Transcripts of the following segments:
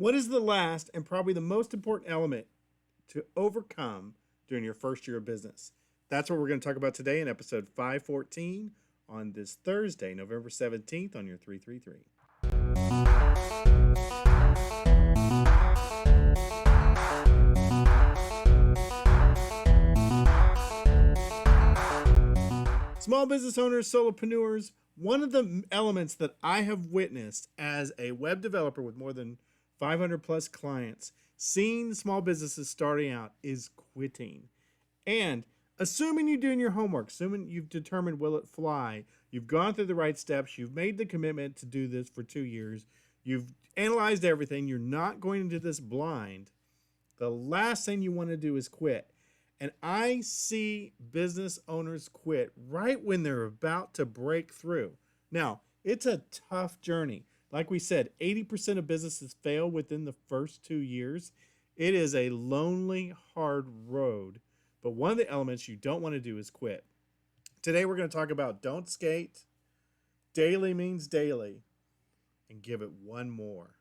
What is the last and probably the most important element to overcome during your first year of business? That's what we're going to talk about today in episode 514 on this Thursday, November 17th on your 333. Small business owners, solopreneurs, one of the elements that I have witnessed as a web developer with more than 500 plus clients, seeing small businesses starting out, is quitting. And assuming you're doing your homework, assuming you've determined will it fly, you've gone through the right steps, you've made the commitment to do this for 2 years, you've analyzed everything, you're not going into this blind, the last thing you want to do is quit. And I see business owners quit right when they're about to break through. Now, it's a tough journey. Like we said, 80% of businesses fail within the first 2 years. It is a lonely, hard road. But one of the elements you don't want to do is quit. Today we're going to talk about don't skate, daily means daily, and give it one more.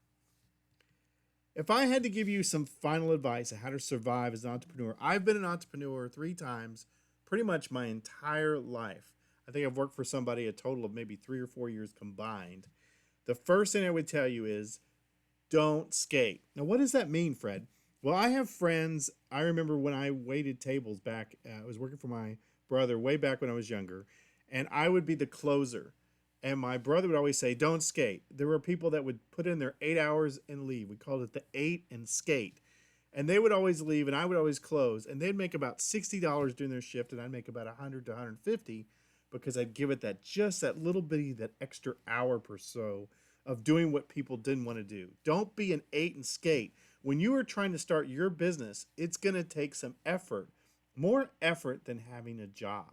If I had to give you some final advice on how to survive as an entrepreneur, I've been an entrepreneur 3 times, pretty much my entire life. I think I've worked for somebody a total of maybe 3 or 4 years combined. The first thing I would tell you is don't skate. Now, what does that mean, Fred? Well, I have friends. I remember when I waited tables back, I was working for my brother way back when I was younger, and I would be the closer. And my brother would always say, don't skate. There were people that would put in their 8 hours and leave. We called it the 8 and skate. And they would always leave and I would always close. And they'd make about $60 during their shift and I'd make about $100 to $150 because I'd give it that little bitty, that extra hour per so of doing what people didn't want to do. Don't be an 8 and skate. When you are trying to start your business, it's going to take some effort, more effort than having a job.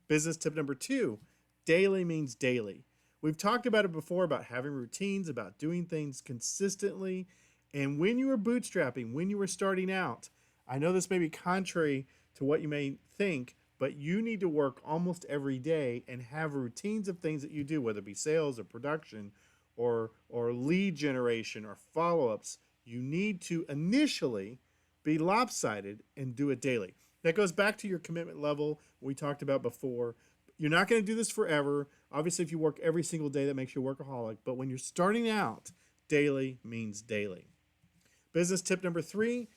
Business tip number 2. Daily means daily. We've talked about it before, about having routines, about doing things consistently. And when you are bootstrapping, when you are starting out, I know this may be contrary to what you may think, but you need to work almost every day and have routines of things that you do, whether it be sales or production or lead generation or follow-ups. You need to initially be lopsided and do it daily. That goes back to your commitment level we talked about before. You're not going to do this forever. Obviously, if you work every single day, that makes you a workaholic. But when you're starting out, daily means daily. Business tip number 3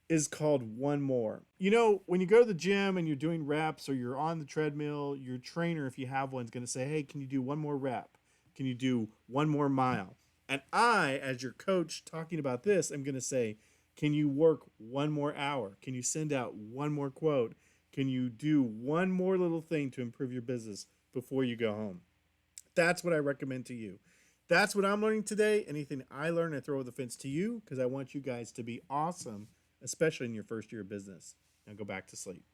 is called one more. You know, when you go to the gym and you're doing reps or you're on the treadmill, your trainer, if you have one, is going to say, hey, can you do one more rep? Can you do one more mile? And I, as your coach talking about this, I'm going to say, can you work one more hour? Can you send out one more quote? Can you do one more little thing to improve your business before you go home? That's what I recommend to you. That's what I'm learning today. Anything I learn, I throw over the fence to you because I want you guys to be awesome, especially in your first year of business. Now go back to sleep.